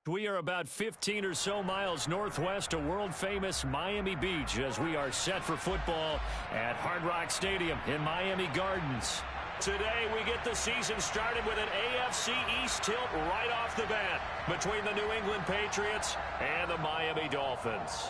We are about 15 or so miles northwest of world-famous Miami Beach as we are set for football at Hard Rock Stadium in Miami Gardens. Today, we get the season started with an AFC East tilt right off the bat between the New England Patriots and the Miami Dolphins.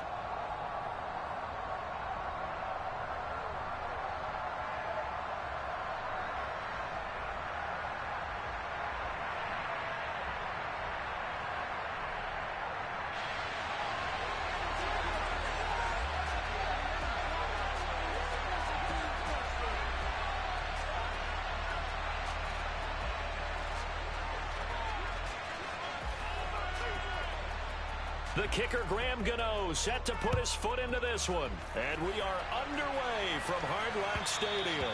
The kicker, Graham Gano, set to put his foot into this one. And we are underway from Hard Rock Stadium.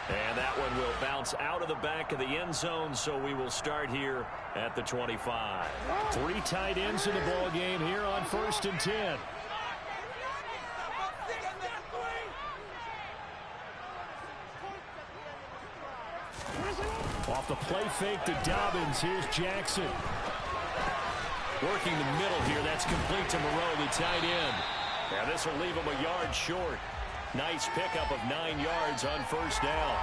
And that one will bounce out of the back of the end zone, so we will start here at the 25. Three tight ends in the ball game here on 1st and 10. Off the play fake to Dobbins. Here's Jackson. Working the middle here. That's complete to Moreau, the tight end. Now this will leave him a yard short. Nice pickup of 9 yards on 1st down.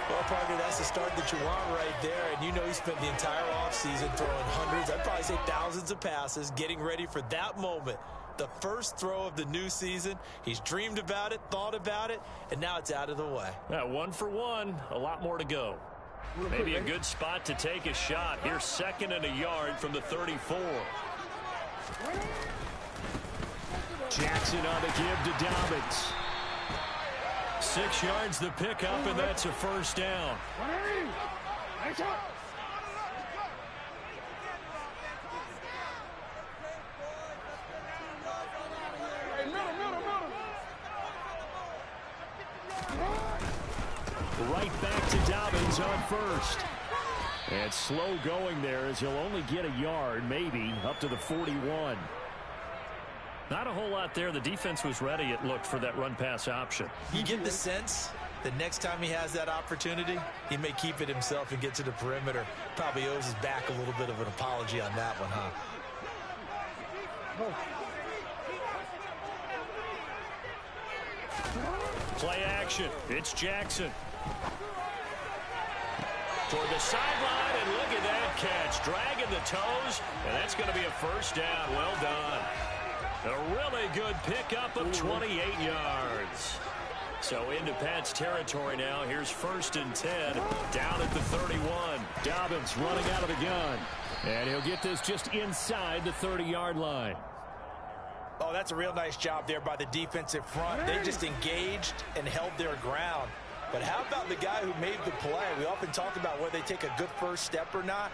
Well, Parker, that's the start that you want right there. And you know he spent the entire offseason throwing hundreds, I'd probably say thousands of passes, getting ready for that moment. The first throw of the new season. He's dreamed about it, thought about it, and now it's out of the way. 1 for 1. A lot more to go. Maybe a good spot to take a shot. Here's 2nd and a yard from the 34. Jackson on the give to Dobbins. 6 yards the pickup, and that's a 1st down. Right back to Dobbins on 1st. And slow going there as he'll only get a yard, maybe, up to the 41. Not a whole lot there. The defense was ready, it looked, for that run-pass option. You get the sense that next time he has that opportunity, he may keep it himself and get to the perimeter. Probably owes his back a little bit of an apology on that one, huh? Play action. It's Jackson. Toward the sideline, and look at that catch. Dragging the toes, and that's going to be a 1st down. Well done. A really good pickup of 28 yards. So into Pat's territory now. Here's 1st and 10, down at the 31. Dobbins running out of the gun. And he'll get this just inside the 30-yard line. Oh, that's a real nice job there by the defensive front. They just engaged and held their ground. But how about the guy who made the play? We often talk about whether they take a good first step or not.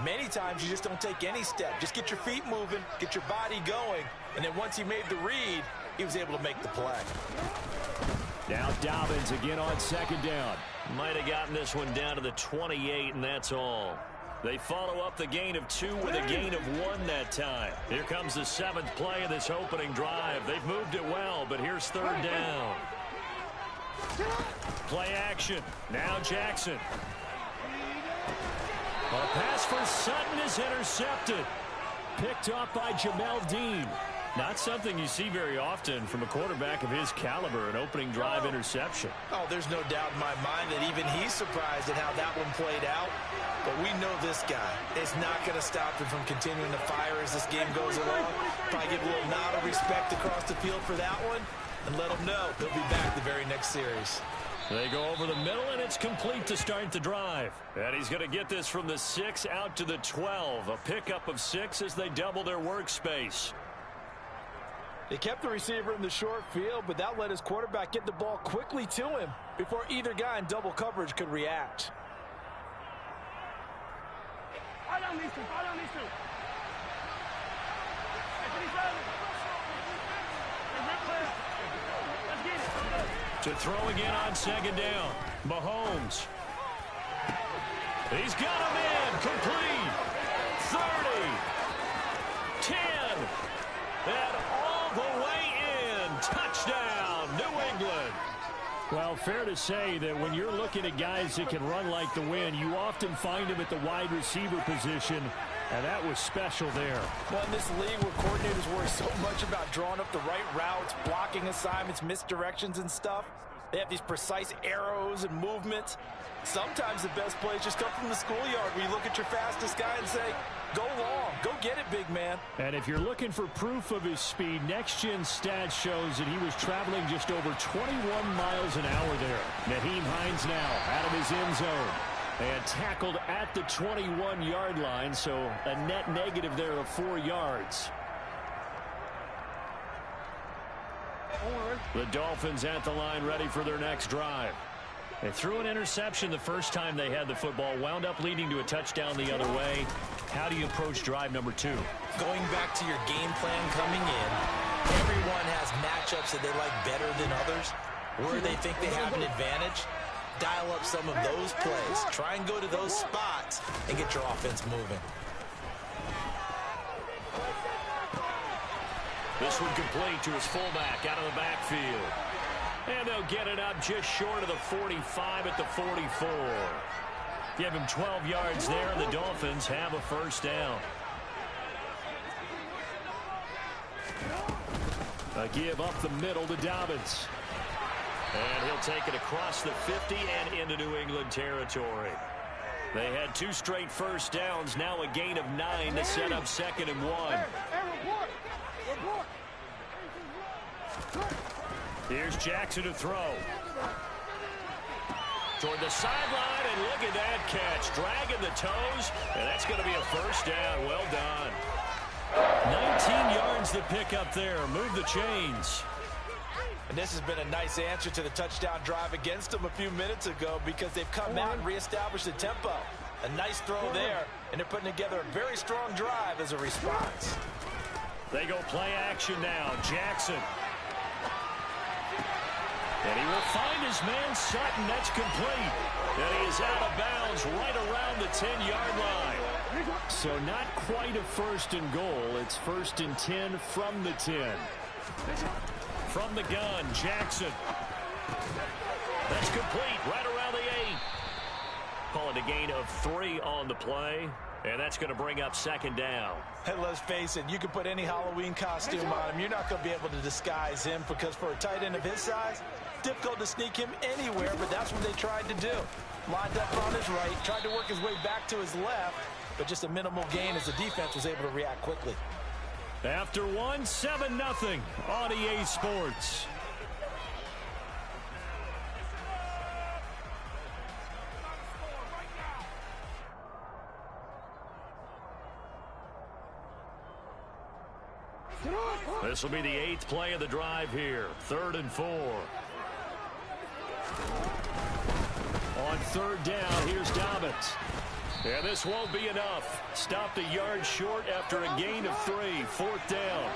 Many times you just don't take any step. Just get your feet moving, get your body going, and then once he made the read, he was able to make the play. Now Dobbins again on 2nd down. Might have gotten this one down to the 28, and that's all. They follow up the gain of 2 with a gain of 1 that time. Here comes the 7th play of this opening drive. They've moved it well, but here's 3rd down. Play action. Now Jackson. A pass for Sutton is intercepted. Picked off by Jamel Dean. Not something you see very often from a quarterback of his caliber, an opening drive interception. Oh, there's no doubt in my mind that even he's surprised at how that one played out. But we know this guy is not going to stop him from continuing to fire as this game goes along. Probably give a little nod of respect across the field for that one and let him know he'll be back the very next series. They go over the middle, and it's complete to start the drive. And he's going to get this from the 6 out to the 12. A pickup of 6 as they double their workspace. They kept the receiver in the short field, but that let his quarterback get the ball quickly to him before either guy in double coverage could react. To throw again on 2nd down. Mahomes. He's got him in. Complete. 30. 10. And all the way in. Touchdown, New England. Well, fair to say that when you're looking at guys that can run like the wind, you often find them at the wide receiver position And that was special there. Well, in this league where coordinators worry so much about drawing up the right routes, blocking assignments, misdirections and stuff, they have these precise arrows and movements. Sometimes the best plays just come from the schoolyard where you look at your fastest guy and say, go long, go get it, big man. And if you're looking for proof of his speed, Next Gen Stats shows that he was traveling just over 21 miles an hour there. Nyheim Hines now out of his end zone. And tackled at the 21-yard line, so a net negative there of 4 yards. The Dolphins at the line ready for their next drive. They threw an interception the first time they had the football, wound up leading to a touchdown the other way. How do you approach drive number 2? Going back to your game plan coming in, everyone has matchups that they like better than others, where they think they have an advantage. Dial up some of those plays. Try and go to those spots and get your offense moving. This one complete to his fullback out of the backfield. And they'll get it up just short of the 45 at the 44. Give him 12 yards there, and the Dolphins have a first down. A give up the middle to Dobbins. And he'll take it across the 50 and into New England territory. They had 2 straight first downs, now a gain of 9 to set up 2nd and 1. Here's Jackson to throw. Toward the sideline, and look at that catch. Dragging the toes, and that's going to be a first down. Well done. 19 yards to pick up there. Move the chains. And this has been a nice answer to the touchdown drive against them a few minutes ago because they've come out and reestablished the tempo. A nice throw there, and they're putting together a very strong drive as a response. They go play action now. Jackson. And he will find his man Sutton. That's complete. And he is out of bounds right around the 10-yard line. So not quite a 1st and goal. It's 1st and 10 from the 10. From the gun, Jackson. That's complete right around the 8. Call it a gain of 3 on the play. And that's going to bring up 2nd down. And let's face it, you can put any Halloween costume on him. You're not going to be able to disguise him because for a tight end of his size, difficult to sneak him anywhere, but that's what they tried to do. Lined up on his right, tried to work his way back to his left, but just a minimal gain as the defense was able to react quickly. After 1, 7-0 on EA Sports. This will be the 8th play of the drive here. 3rd and 4. On 3rd down, here's Dobbins. And this won't be enough. Stopped a yard short after a gain of 3. 4th down.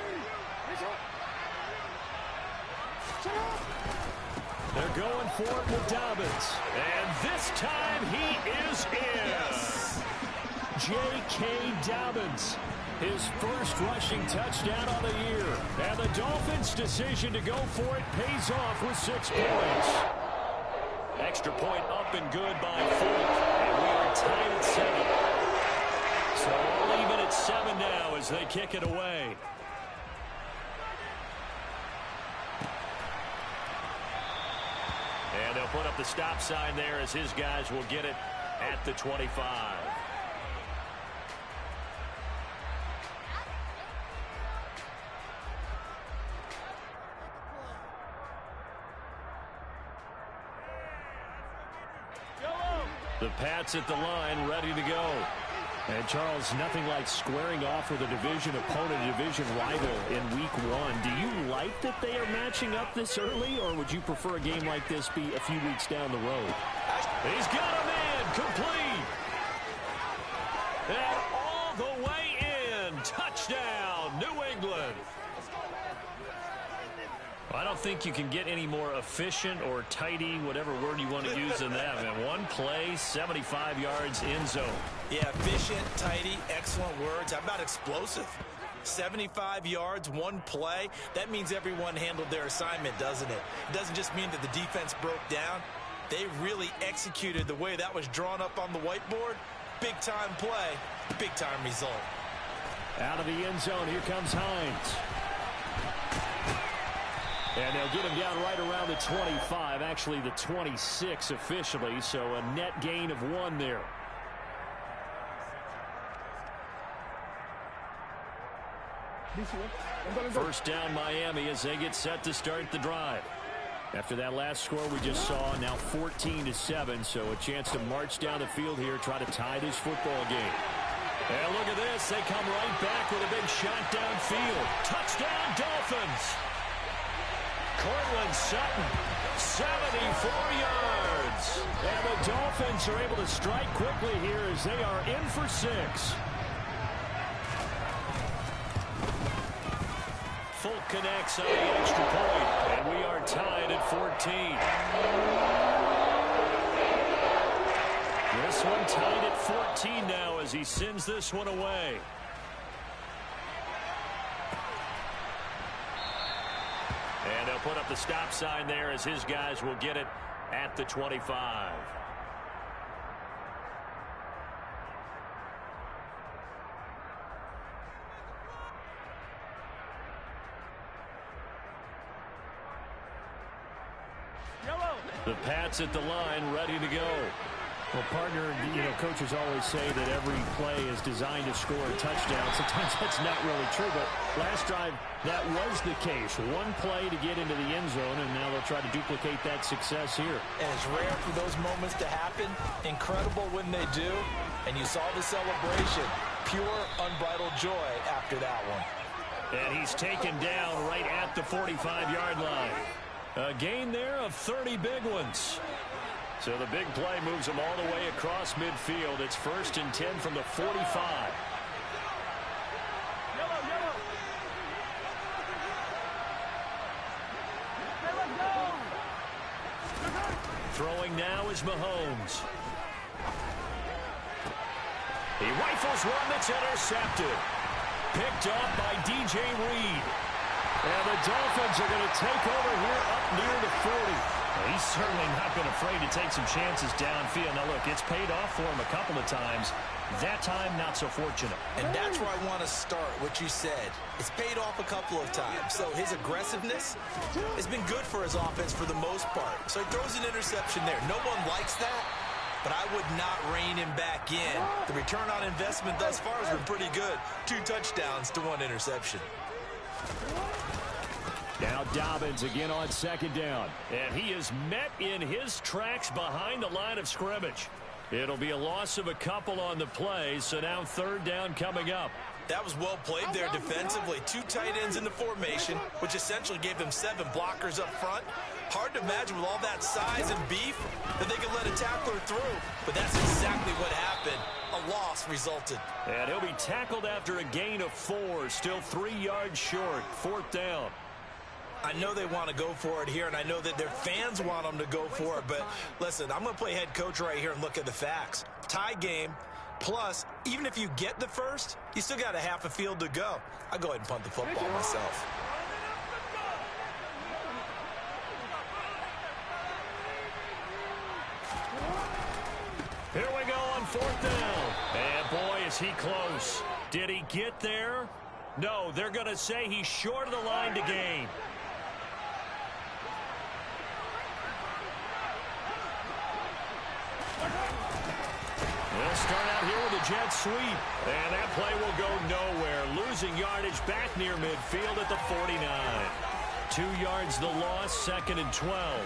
They're going for it with Dobbins. And this time he is in. Yes. J.K. Dobbins. His first rushing touchdown of the year. And the Dolphins' decision to go for it pays off with 6 points. Extra point up and good by Fulk. And we are tied at 7. So all even at 7 now as they kick it away. And they'll put up the stop sign there as his guys will get it at the 25. The Pats at the line, ready to go. And, Charles, nothing like squaring off with a division opponent, a division rival in Week 1. Do you like that they are matching up this early, or would you prefer a game like this be a few weeks down the road? He's got a man, complete. And all the way in. Touchdown, New England. I don't think you can get any more efficient or tidy, whatever word you want to use than that. Man, one play, 75 yards in zone. Yeah, efficient, tidy, excellent words. How about explosive? 75 yards, one play. That means everyone handled their assignment, doesn't it? It doesn't just mean that the defense broke down. They really executed the way that was drawn up on the whiteboard. Big-time play, big-time result. Out of the end zone, here comes Hines. And they'll get him down right around the 25, actually the 26 officially, so a net gain of 1 there. First down Miami as they get set to start the drive. After that last score we just saw, now 14-7, so a chance to march down the field here, try to tie this football game. And look at this, they come right back with a big shot downfield. Touchdown Dolphins! Cortland Sutton, 74 yards. And the Dolphins are able to strike quickly here as they are in for 6. Folk connects on the extra point, and we are tied at 14. This one tied at 14 now as he sends this one away. And they'll put up the stop sign there as his guys will get it at the 25. The Pats at the line, ready to go. Well, partner, coaches always say that every play is designed to score a touchdown. Sometimes that's not really true, but last drive, that was the case. One play to get into the end zone, and now they'll try to duplicate that success here. And it's rare for those moments to happen. Incredible when they do. And you saw the celebration. Pure, unbridled joy after that one. And he's taken down right at the 45-yard line. A gain there of 30 big ones. So the big play moves him all the way across midfield. It's 1st and 10 from the 45. Throwing now is Mahomes. He rifles one that's intercepted. Picked up by DJ Reed. And the Dolphins are going to take over here up near the 40. Well, he's certainly not been afraid to take some chances downfield. Now, look, it's paid off for him a couple of times. That time, not so fortunate. And that's where I want to start, what you said. It's paid off a couple of times. So his aggressiveness has been good for his offense for the most part. So he throws an interception there. No one likes that, but I would not rein him back in. The return on investment thus far has been pretty good. 2 touchdowns to 1 interception. Now Dobbins again on 2nd down. And he is met in his tracks behind the line of scrimmage. It'll be a loss of a couple on the play, so now 3rd down coming up. That was well played there defensively. 2 tight ends in the formation, which essentially gave them 7 blockers up front. Hard to imagine with all that size and beef that they could let a tackler through. But that's exactly what happened. A loss resulted. And he'll be tackled after a gain of 4, still 3 yards short. 4th down. I know they want to go for it here, and I know that their fans want them to go for it. But listen, I'm going to play head coach right here and look at the facts. Tie game, plus, even if you get the first, you still got a half a field to go. I'll go ahead and punt the football myself. Here we go on 4th down. And boy, is he close. Did he get there? No, they're going to say he's short of the line to gain. They'll start out here with a jet sweep. And that play will go nowhere. Losing yardage back near midfield at the 49. 2 yards the loss, 2nd and 12.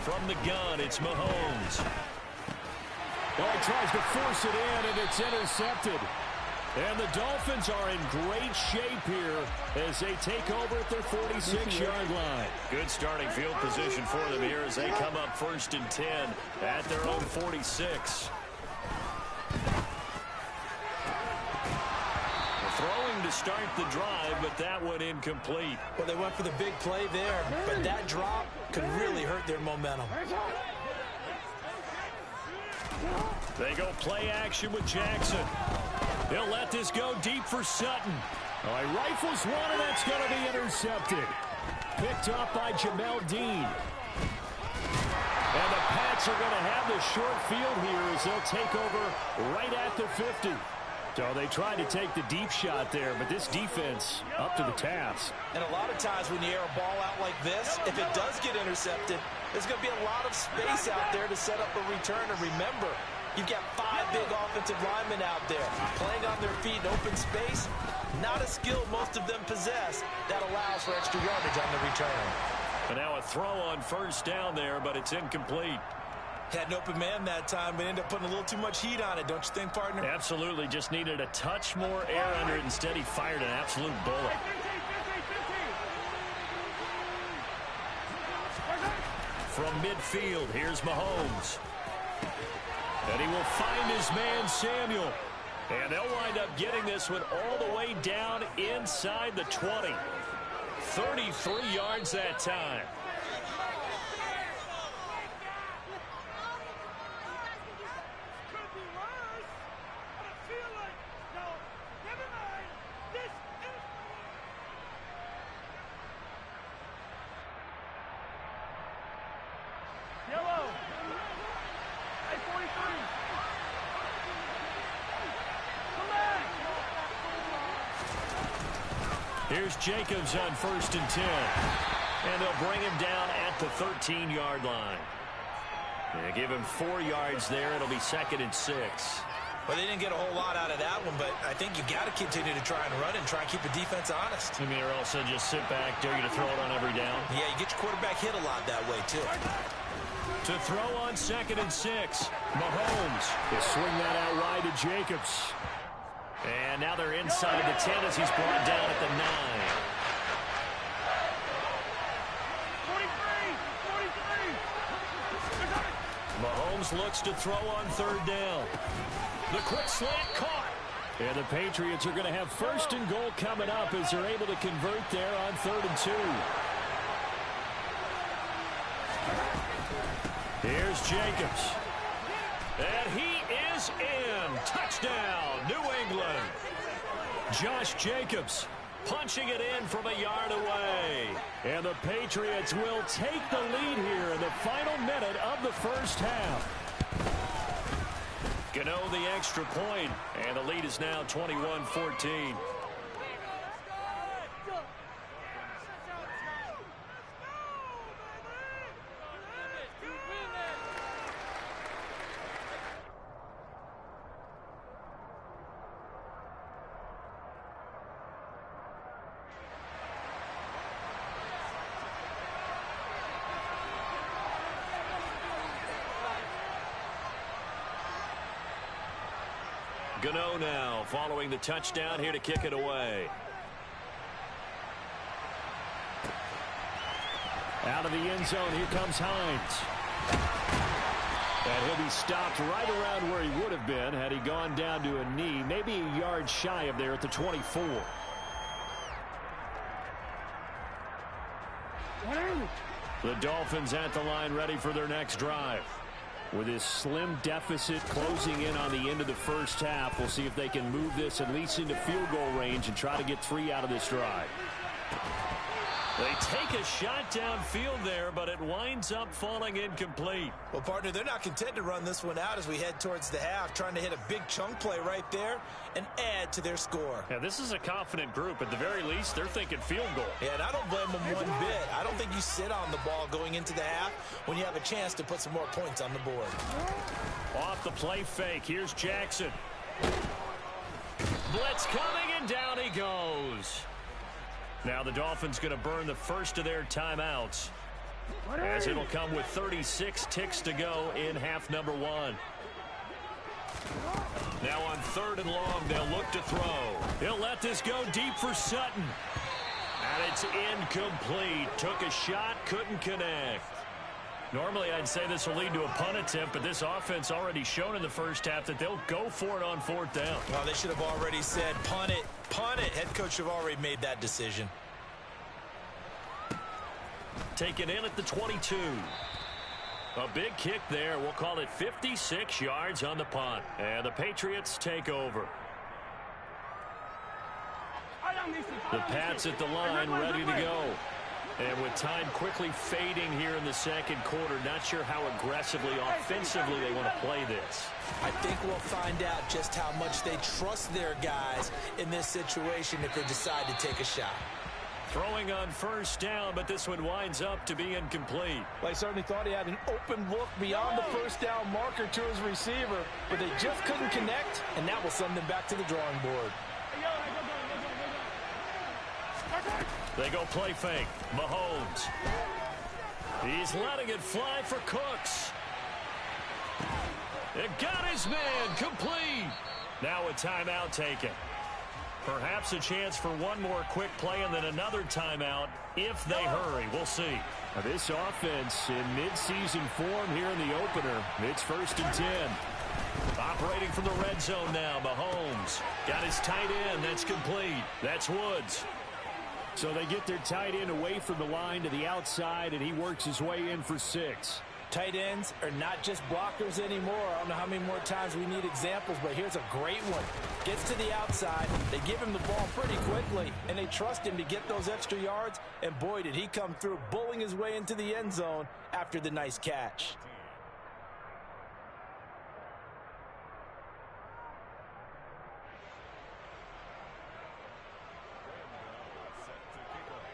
From the gun, it's Mahomes. Oh, he tries to force it in, and it's intercepted. And the Dolphins are in great shape here as they take over at their 46-yard line. Good starting field position for them here as they come up 1st and 10 at their own 46. Throwing to start the drive, but that one incomplete. Well, they went for the big play there, but that drop could really hurt their momentum. They go play action with Jackson. They'll let this go deep for Sutton. Oh, he rifles one, and that's going to be intercepted. Picked up by Jamel Dean. And the Pats are going to have the short field here as they'll take over right at the 50. So they tried to take the deep shot there, but this defense up to the task. And a lot of times when you air a ball out like this, if it does get intercepted, there's going to be a lot of space out there to set up a return. And remember, you've got 5 big offensive linemen out there playing on their feet in open space. Not a skill most of them possess that allows for extra yardage on the return. And now a throw on first down there, but it's incomplete. Had an open man that time, but ended up putting a little too much heat on it, don't you think, partner? Absolutely. Just needed a touch more air under it. Instead, he fired an absolute bullet. From midfield, here's Mahomes. And he will find his man, Samuel. And they'll wind up getting this one all the way down inside the 20. 33 yards that time. Here's Jacobs on 1st and 10. And they'll bring him down at the 13-yard line. They give him 4 yards there. It'll be 2nd and 6. Well, they didn't get a whole lot out of that one, but I think you got to continue to try and run and try and keep the defense honest. I mean, or also just sit back, dare you to throw it on every down. Yeah, you get your quarterback hit a lot that way, too. To throw on 2nd and 6. Mahomes. They swing that out wide to Jacobs. And now they're inside the 10 as he's brought down at the 9. 43. Mahomes looks to throw on 3rd down. The quick slant caught. And the Patriots are going to have 1st and goal coming up as they're able to convert there on 3rd and 2. Here's Jacobs. And he is in. Touchdown, New England. Josh Jacobs punching it in from a yard away. And the Patriots will take the lead here in the final minute of the first half. Gano the extra point, and the lead is now 21-14. Gano now following the touchdown here to kick it away. Out of the end zone, here comes Hines. And he'll be stopped right around where he would have been had he gone down to a knee, maybe a yard shy of there at the 24. The Dolphins at the line ready for their next drive. With this slim deficit closing in on the end of the first half, we'll see if they can move this at least into field goal range and try to get 3 out of this drive. They take a shot downfield there, but it winds up falling incomplete. Well, partner, they're not content to run this one out as we head towards the half, trying to hit a big chunk play right there and add to their score. Yeah, this is a confident group. At the very least, they're thinking field goal. Yeah, and I don't blame them one bit. I don't think you sit on the ball going into the half when you have a chance to put some more points on the board. Off the play fake, here's Jackson. Blitz coming, and down he goes. Now the Dolphins going to burn the first of their timeouts, as it'll come with 36 ticks to go in half number 1. Now on 3rd and long, they'll look to throw. He'll let this go deep for Sutton. And it's incomplete. Took a shot, couldn't connect. Normally, I'd say this will lead to a punt attempt, but this offense already shown in the first half that they'll go for it on 4th down. Well, they should have already said, punt it, punt it. Head coach should have already made that decision. Taken in at the 22. A big kick there. We'll call it 56 yards on the punt. And the Patriots take over. The Pats at the line, ready to go. And with time quickly fading here in the second quarter, not sure how aggressively, offensively they want to play this. I think we'll find out just how much they trust their guys in this situation if they decide to take a shot. Throwing on first down, but this one winds up to be incomplete. Well, I certainly thought he had an open look beyond the first down marker to his receiver, but they just couldn't connect, and that will send them back to the drawing board. They go play fake. Mahomes. He's letting it fly for Cooks. It got his man complete. Now a timeout taken. Perhaps a chance for one more quick play and then another timeout if they hurry. We'll see. Now this offense in midseason form here in the opener. It's 1st and 10. Operating from the red zone now. Mahomes got his tight end. That's complete. That's Woods. So they get their tight end away from the line to the outside, and he works his way in for 6. Tight ends are not just blockers anymore. I don't know how many more times we need examples, but here's a great one. Gets to the outside, they give him the ball pretty quickly, and they trust him to get those extra yards, and boy, did he come through, bullying his way into the end zone after the nice catch.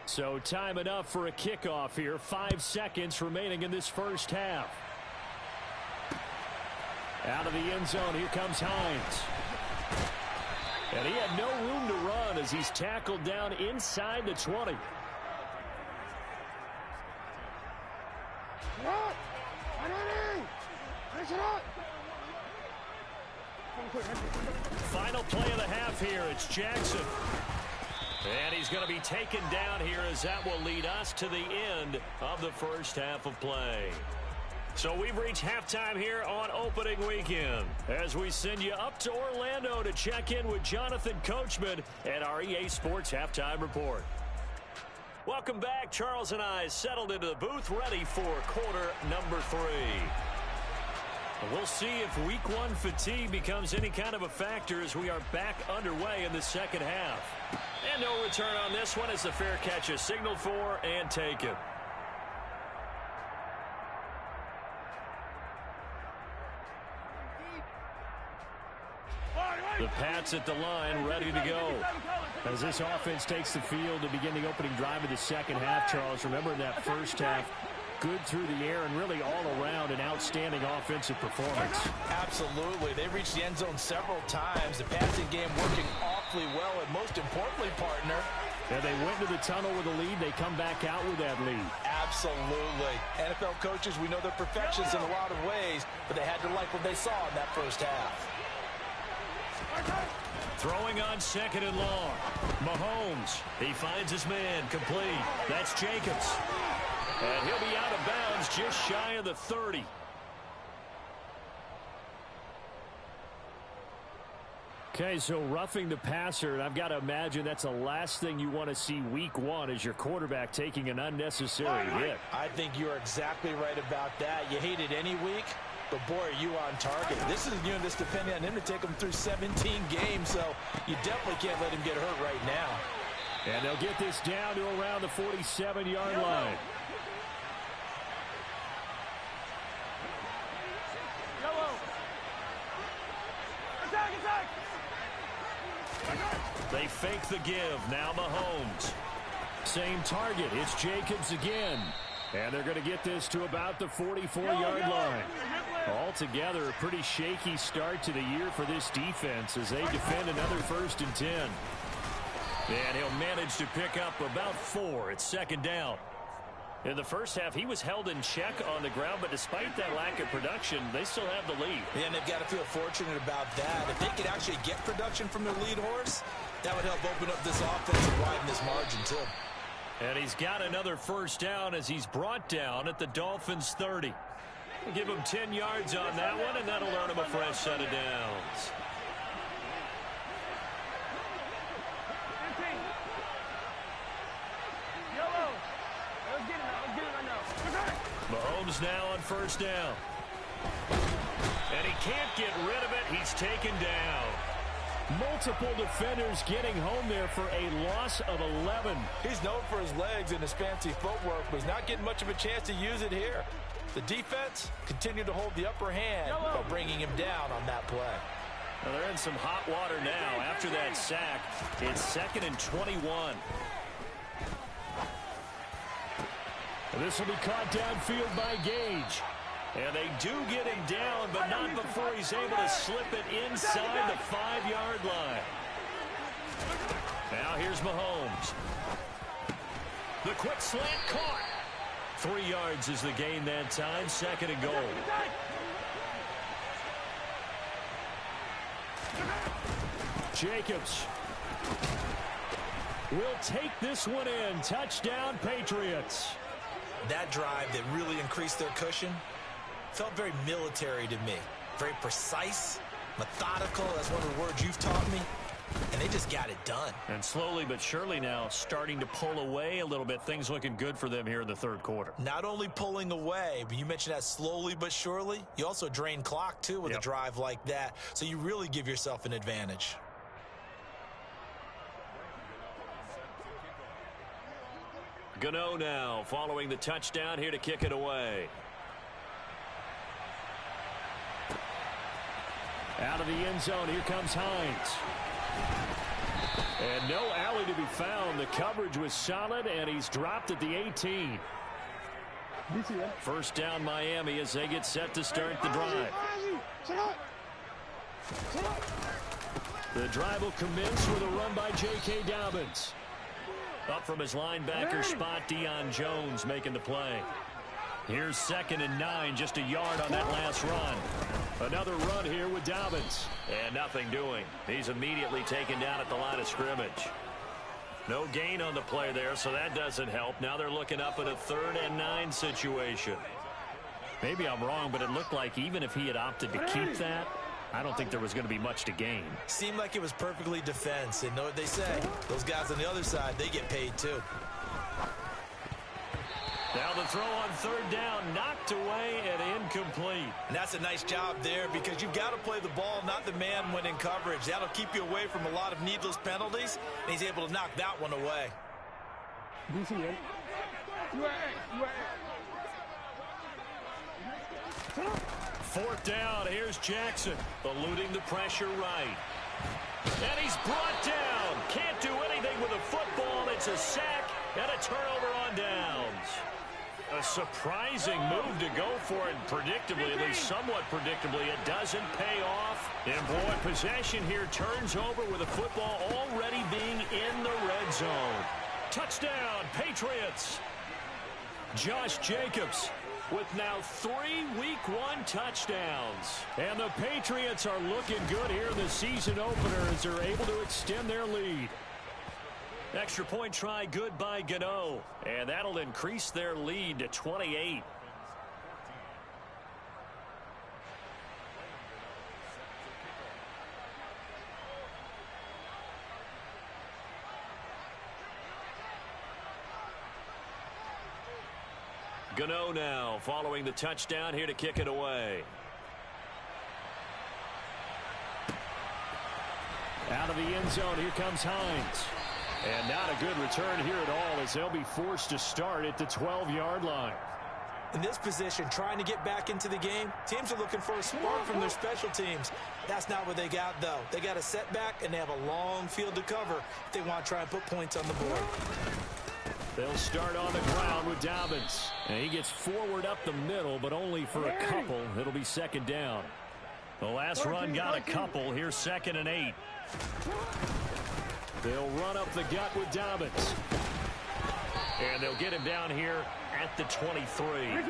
So time enough for a kickoff here. 5 seconds remaining in this first half. Out of the end zone, here comes Hines. And he had no room to run as he's tackled down inside the 20. Final play of the half here. It's Jackson. And he's going to be taken down here as that will lead us to the end of the first half of play. So we've reached halftime here on opening weekend as we send you up to Orlando to check in with Jonathan Coachman and our EA Sports Halftime Report. Welcome back. Charles and I settled into the booth ready for quarter number 3. We'll see if week 1 fatigue becomes any kind of a factor as we are back underway in the second half. And no return on this one as the fair catch is signaled for and taken. The Pats at the line, ready to go. As this offense takes the field to begin the opening drive of the second half, Charles, remember in that first half, good through the air and really all around an outstanding offensive performance. Absolutely. They reached the end zone several times. The passing game working awfully well, and most importantly, partner, and they went to the tunnel with a lead. They come back out with that lead. Absolutely. NFL coaches, we know they're perfectionists in a lot of ways, but they had to like what they saw in that first half. Throwing on 2nd and long. Mahomes. He finds his man complete. That's Jacobs. And he'll be out of bounds just shy of the 30. Okay, so roughing the passer, and I've got to imagine that's the last thing you want to see week 1 as your quarterback taking an unnecessary hit. I think you're exactly right about that. You hate it any week, but boy, are you on target. This is this depending on him to take him through 17 games, so you definitely can't let him get hurt right now. And they'll get this down to around the 47-yard line. They fake the give. Now Mahomes. Same target. It's Jacobs again. And they're going to get this to about the 44-yard line. Altogether, a pretty shaky start to the year for this defense as they defend another 1st and 10. And he'll manage to pick up about 4 at 2nd down. In the first half, he was held in check on the ground, but despite that lack of production, they still have the lead. Yeah, and they've got to feel fortunate about that. If they could actually get production from their lead horse, that would help open up this offense and widen this margin, too. And he's got another 1st down as he's brought down at the Dolphins' 30. We'll give him 10 yards on that one, and that'll earn him a fresh set of downs. Mahomes now on 1st down. And he can't get rid of it. He's taken down. Multiple defenders getting home there for a loss of 11. He's known for his legs and his fancy footwork, but he's not getting much of a chance to use it here. The defense continued to hold the upper hand by bringing him down on that play. Well, they're in some hot water now after that sack. It's 2nd and 21. This will be caught downfield by Gage. And they do get him down, but not before he's able to slip it inside the 5-yard line. Now here's Mahomes. The quick slant caught. 3 yards is the gain that time. 2nd and goal. Jacobs will take this one in. Touchdown, Patriots. That drive that really increased their cushion felt very military to me. Very precise, methodical. That's one of the words you've taught me. And they just got it done. And slowly but surely now starting to pull away a little bit. Things looking good for them here in the 3rd quarter. Not only pulling away, but you mentioned that slowly but surely. You also drain clock, too, with a drive like that. So you really give yourself an advantage. Gano now following the touchdown here to kick it away. Out of the end zone, here comes Hines. And no alley to be found. The coverage was solid, and he's dropped at the 18. First down Miami as they get set to start the drive. The drive will commence with a run by J.K. Dobbins. Up from his linebacker spot, Deion Jones making the play. Here's 2nd and 9, just a yard on that last run. Another run here with Dobbins. And nothing doing. He's immediately taken down at the line of scrimmage. No gain on the play there, so that doesn't help. Now they're looking up at a 3rd and 9 situation. Maybe I'm wrong, but it looked like even if he had opted to keep that, I don't think there was going to be much to gain. Seemed like it was perfectly defense. And know what they say? Those guys on the other side, they get paid too. Now the throw on 3rd down, knocked away and incomplete. And that's a nice job there because you've got to play the ball, not the man when in coverage. That'll keep you away from a lot of needless penalties, and he's able to knock that one away. 4th down, here's Jackson, eluding the pressure right. And he's brought down. Can't do anything with a football. It's a sack and a turnover on downs. A surprising move to go for it, predictably, at least somewhat predictably. It doesn't pay off. And boy, possession here turns over with the football already being in the red zone. Touchdown, Patriots. Josh Jacobs with now 3 Week 1 touchdowns. And the Patriots are looking good here in the season opener as they're able to extend their lead. Extra point try good by Gano. And that'll increase their lead to 28. Gano now following the touchdown here to kick it away. Out of the end zone, here comes Hines. And not a good return here at all as they'll be forced to start at the 12-yard line. In this position, trying to get back into the game, teams are looking for a spark from their special teams. That's not what they got, though. They got a setback, and they have a long field to cover if they want to try and put points on the board. They'll start on the ground with Dobbins. And he gets forward up the middle, but only for a couple. It'll be 2nd down. The last run got a couple. Here's 2nd and 8. They'll run up the gut with Dobbins. And they'll get him down here at the 23.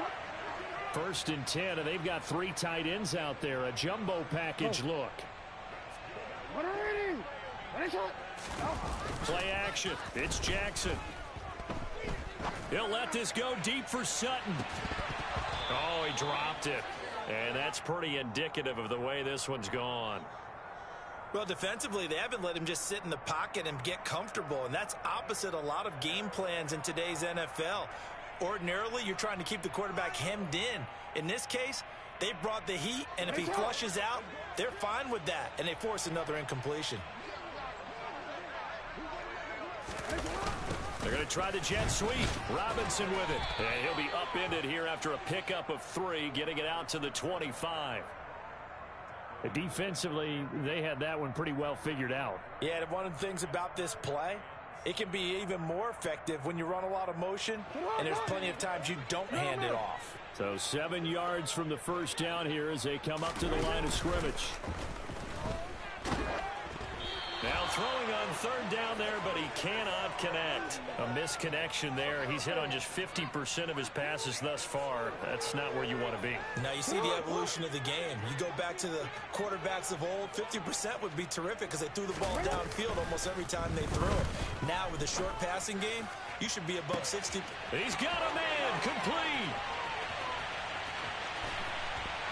1st and 10, and they've got 3 tight ends out there. A jumbo package look. Play action. It's Jackson. He'll let this go deep for Sutton. Oh, he dropped it. And that's pretty indicative of the way this one's gone. Well, defensively, they haven't let him just sit in the pocket and get comfortable, and that's opposite a lot of game plans in today's NFL. Ordinarily, you're trying to keep the quarterback hemmed in. In this case, They brought the heat, and if he flushes out, they're fine with that, and they force another incompletion. They're going to try the jet sweep. Robinson with it. And he'll be upended here after a pickup of 3, getting it out to the 25. Defensively, they had that one pretty well figured out. Yeah, and one of the things about this play, it can be even more effective when you run a lot of motion, and there's plenty of times you don't hand it off. So 7 yards from the first down here as they come up to the line of scrimmage. Now throwing on 3rd down there, but he cannot connect. A misconnection there. He's hit on just 50% of his passes thus far. That's not where you want to be. Now you see the evolution of the game. You go back to the quarterbacks of old, 50% would be terrific because they threw the ball downfield almost every time they threw it. Now with the short passing game, you should be above 60. He's got a man complete.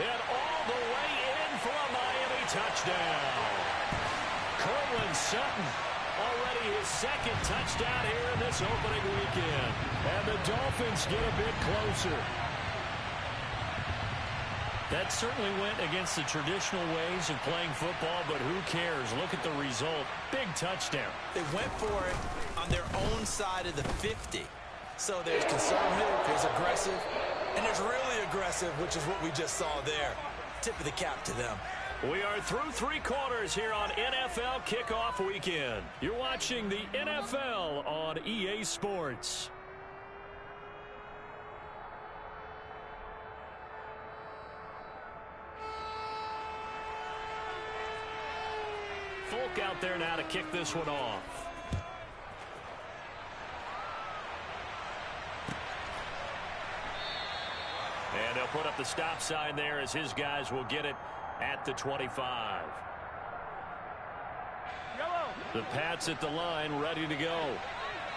And all the way in for a Miami touchdown. Cortland Sutton, already his 2nd touchdown here in this opening weekend. And the Dolphins get a bit closer. That certainly went against the traditional ways of playing football, but who cares? Look at the result. Big touchdown. They went for it on their own side of the 50. So there's conservative, there's aggressive, and there's really aggressive, which is what we just saw there. Tip of the cap to them. We are through 3 quarters here on NFL Kickoff Weekend. You're watching the NFL on EA Sports. Folk out there now to kick this one off. And they'll put up the stop sign there as his guys will get it at the 25. The Pats at the line, ready to go.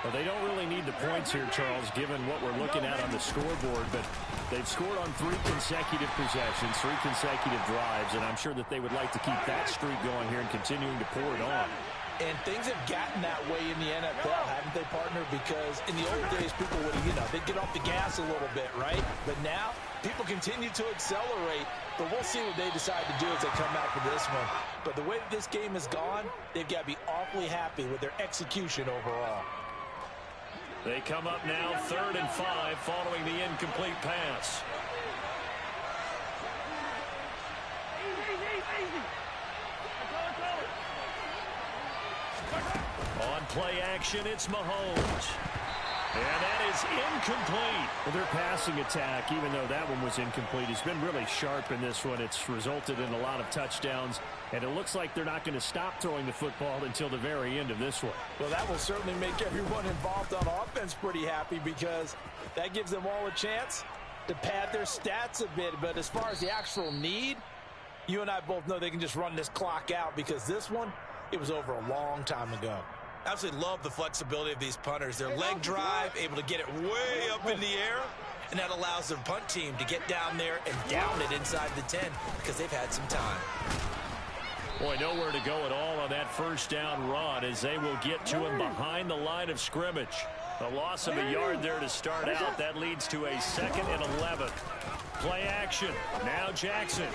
Well, they don't really need the points here, Charles, given what we're looking at on the scoreboard, but they've scored on 3 consecutive possessions, 3 consecutive drives, and I'm sure that they would like to keep that streak going here and continuing to pour it on. And things have gotten that way in the NFL, haven't they, partner? Because in the old days, people would, they'd get off the gas a little bit, right? But now, people continue to accelerate, but we'll see what they decide to do as they come out for this one. But the way that this game has gone, they've got to be awfully happy with their execution overall. They come up now 3rd and 5 following the incomplete pass. On play action, it's Mahomes. And that is incomplete. Well, their passing attack, even though that one was incomplete, has been really sharp in this one. It's resulted in a lot of touchdowns, and it looks like they're not going to stop throwing the football until the very end of this one. Well, that will certainly make everyone involved on offense pretty happy because that gives them all a chance to pad their stats a bit. But as far as the actual need, you and I both know they can just run this clock out because this one, it was over a long time ago. Absolutely love the flexibility of these punters. Their leg drive, able to get it way up in the air, and that allows their punt team to get down there and down it inside the 10 because they've had some time. Boy, nowhere to go at all on that first down run as they will get to him behind the line of scrimmage. A loss of a yard there to start out. That leads to a 2nd and 11. Play action. Now Jackson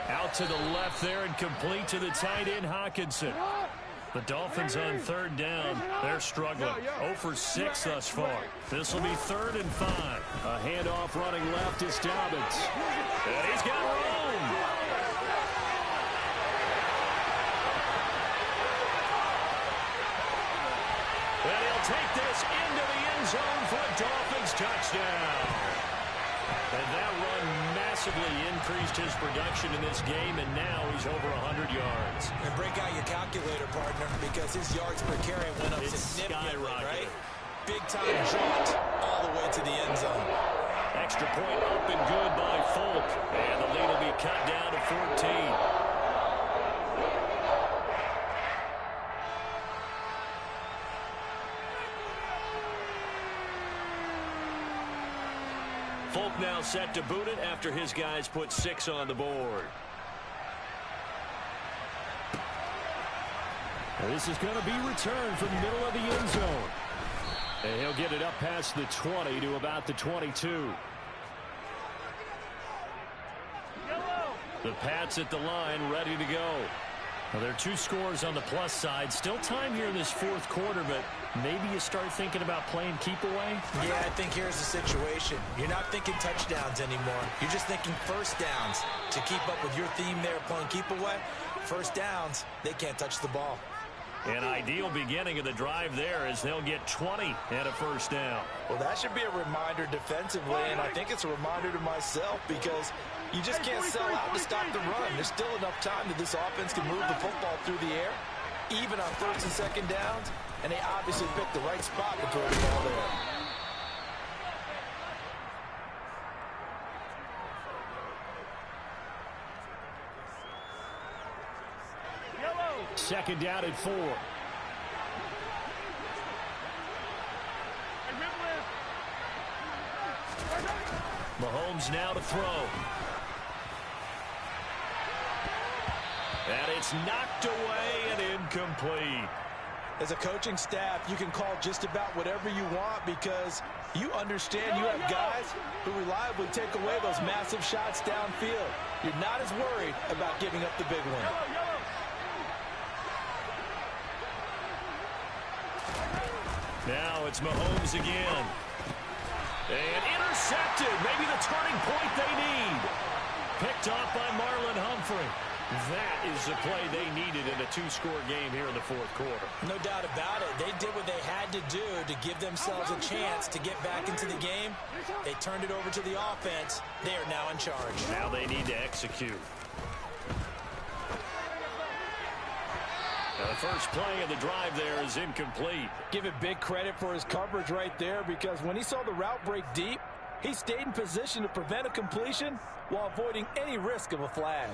out to the left there and complete to the tight end Hawkinson. The Dolphins on 3rd down. They're struggling. 0 for 6 thus far. This will be 3rd and 5. A handoff running left is Dobbins. And he's got room. And he'll take this into the end zone for a Dolphins touchdown. And that run massively increased his production in this game, and now he's over 100 yards. And break out your calculator, partner, because his yards per carry went up significantly, right? Big-time jaunt all the way to the end zone. Extra point up and good by Folk. And the lead will be cut down to 14. Folk now set to boot it after his guys put 6 on the board. This is going to be returned from the middle of the end zone. And he'll get it up past the 20 to about the 22. The Pats at the line, ready to go. Well, there are 2 scores on the plus side. Still time here in this fourth quarter, but maybe you start thinking about playing keep away? Yeah, I think here's the situation. You're not thinking touchdowns anymore. You're just thinking first downs. To keep up with your theme there, playing keep away, first downs, they can't touch the ball. An ideal beginning of the drive there as they'll get 20 and a first down. Well, that should be a reminder defensively, and I think it's a reminder to myself because you just can't sell out to stop the run. There's still enough time that this offense can move the football through the air, even on first and second downs, and they obviously picked the right spot to throw the ball there. Second down and 4. Mahomes now to throw. And it's knocked away and incomplete. As a coaching staff, you can call just about whatever you want because you understand you have guys who reliably take away those massive shots downfield. You're not as worried about giving up the big one. Now it's Mahomes again. And intercepted. Maybe the turning point they need. Picked off by Marlon Humphrey. That is the play they needed in a 2-score game here in the fourth quarter. No doubt about it. They did what they had to do to give themselves a chance to get back into the game. They turned it over to the offense. They are now in charge. Now they need to execute. The first play of the drive there is incomplete. Give it big credit for his coverage right there because when he saw the route break deep, he stayed in position to prevent a completion while avoiding any risk of a flag.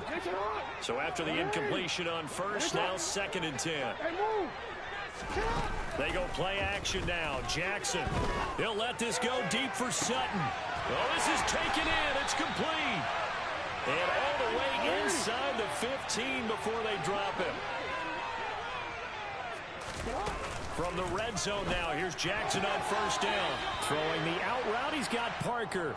So after the incompletion on first, now 2nd and 10. They go play action now. Jackson, he'll let this go deep for Sutton. Oh, this is taken in. It's complete. And all the way inside the 15 before they drop him. From the red zone now, here's Jackson on first down. Throwing the out route, he's got Parker.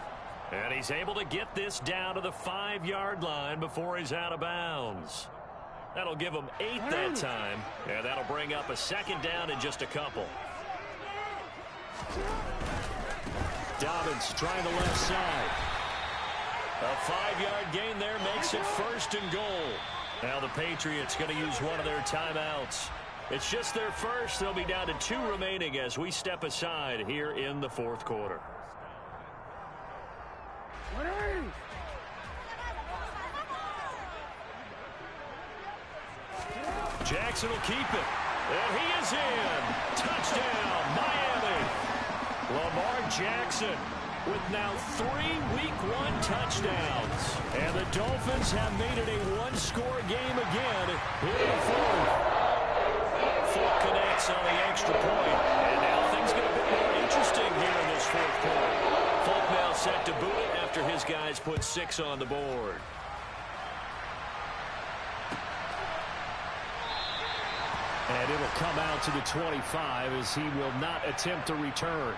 And he's able to get this down to the 5-yard line before he's out of bounds. That'll give him 8 that time, and that'll bring up a 2nd down in just a couple. Dobbins trying the left side. A 5-yard gain there makes it 1st and goal. Now the Patriots going to use one of their timeouts. It's just their first. They'll be down to 2 remaining as we step aside here in the fourth quarter. Jackson will keep it. And he is in. Touchdown, Miami. Lamar Jackson with now 3 Week 1 touchdowns. And the Dolphins have made it a 1-score game again here in the fourth. Folk connects on the extra point. And now things get a bit more interesting here in this fourth quarter. Folk now set to boot it after his guys put 6 on the board. And it'll come out to the 25 as he will not attempt to return.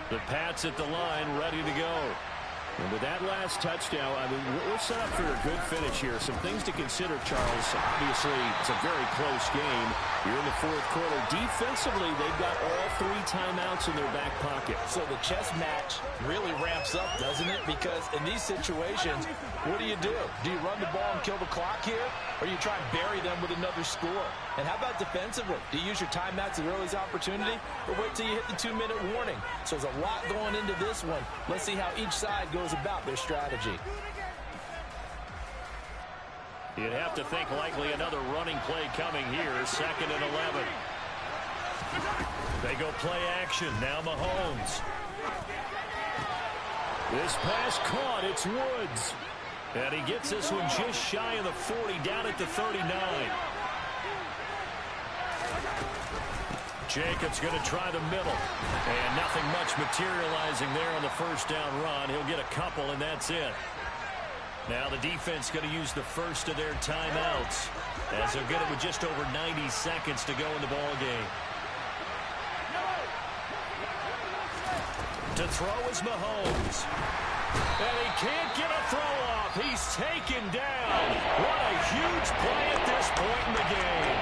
The Pats at the line, ready to go. And with that last touchdown, I mean, we're set up for a good finish here. Some things to consider, Charles. Obviously, it's a very close game. You're in the fourth quarter. Defensively, they've got all 3 timeouts in their back pocket. So the chess match really ramps up, doesn't it? Because in these situations, what do? Do you run the ball and kill the clock here? Or you try and bury them with another score? And how about defensively? Do you use your timeouts at earliest opportunity? Or wait till you hit the 2-minute warning? So there's a lot going into this one. Let's see how each side goes about their strategy. You'd have to think likely another running play coming here. 2nd and 11. They go play action. Now Mahomes. This pass caught. It's Woods. And he gets this one just shy of the 40, down at the 39. Jacobs going to try the middle. And nothing much materializing there on the first down run. He'll get a couple, and that's it. Now the defense going to use the first of their timeouts as they'll get it with just over 90 seconds to go in the ball game. To throw is Mahomes. And he can't get a throw off. He's taken down. What a huge play at this point in the game.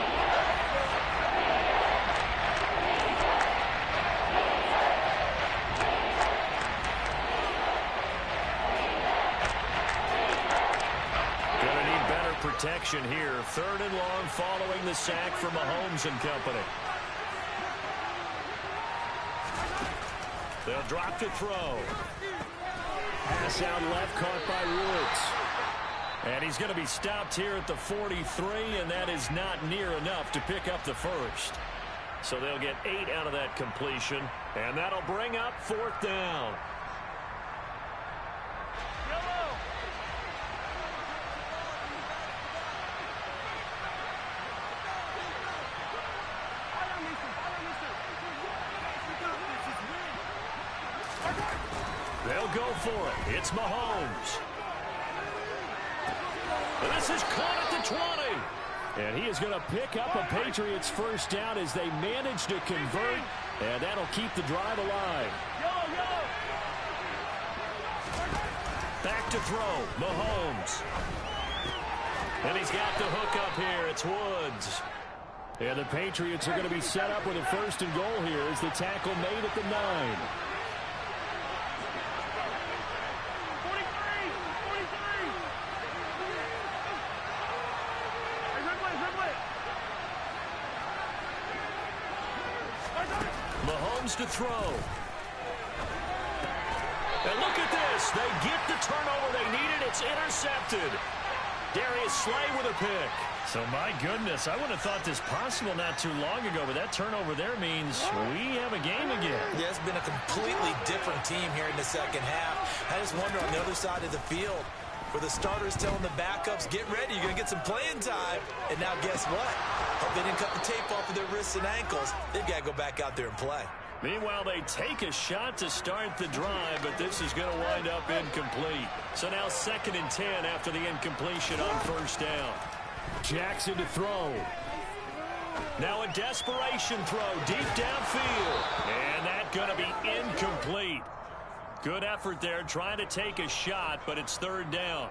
Gonna need better protection here. 3rd and long following the sack from Mahomes and company. They'll drop to throw. Pass out left, caught by Woods. And he's going to be stopped here at the 43, and that is not near enough to pick up the first. So they'll get 8 out of that completion, and that'll bring up 4th down. They'll go for it. It's Mahomes. This is caught at the 20. And he is going to pick up a Patriots first down as they manage to convert, and that'll keep the drive alive. Back to throw. Mahomes. And he's got the hook up here. It's Woods. And the Patriots are going to be set up with a 1st and goal here as the tackle made at the 9. Mahomes to throw. And look at this. They get the turnover they needed. It's intercepted. Darius Slay with a pick. So, my goodness, I wouldn't have thought this possible not too long ago, but that turnover there means we have a game again. Yeah, it's been a completely different team here in the second half. I just wonder on the other side of the field, where the starters telling the backups, get ready, you're going to get some playing time. And now guess what? Hope they didn't cut the tape off of their wrists and ankles. They've got to go back out there and play. Meanwhile, they take a shot to start the drive, but this is going to wind up incomplete. So now 2nd and 10 after the incompletion on 1st down. Jackson to throw. Now a desperation throw deep downfield. And that's going to be incomplete. Good effort there trying to take a shot, but it's 3rd down.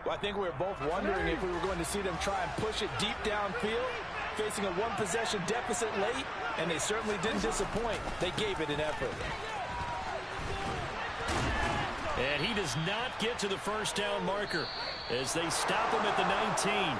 Well, I think we were both wondering if we were going to see them try and push it deep downfield, facing a 1-possession deficit late, and they certainly didn't disappoint. They gave it an effort. And he does not get to the 1st down marker as they stop him at the 19.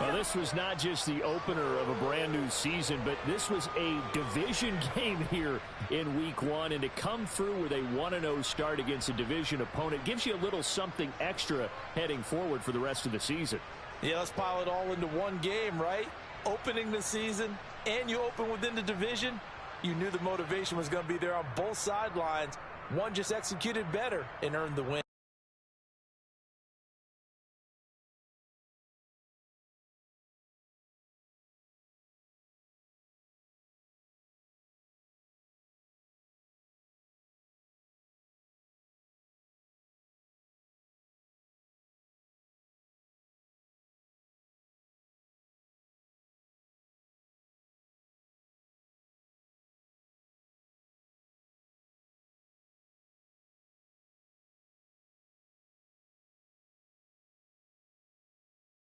Well, this was not just the opener of a brand new season, but this was a division game here in week 1. And to come through with a 1-0 start against a division opponent gives you a little something extra heading forward for the rest of the season. Yeah, let's pile it all into one game, right? Opening the season, and you open within the division. You knew the motivation was going to be there on both sidelines. One just executed better and earned the win.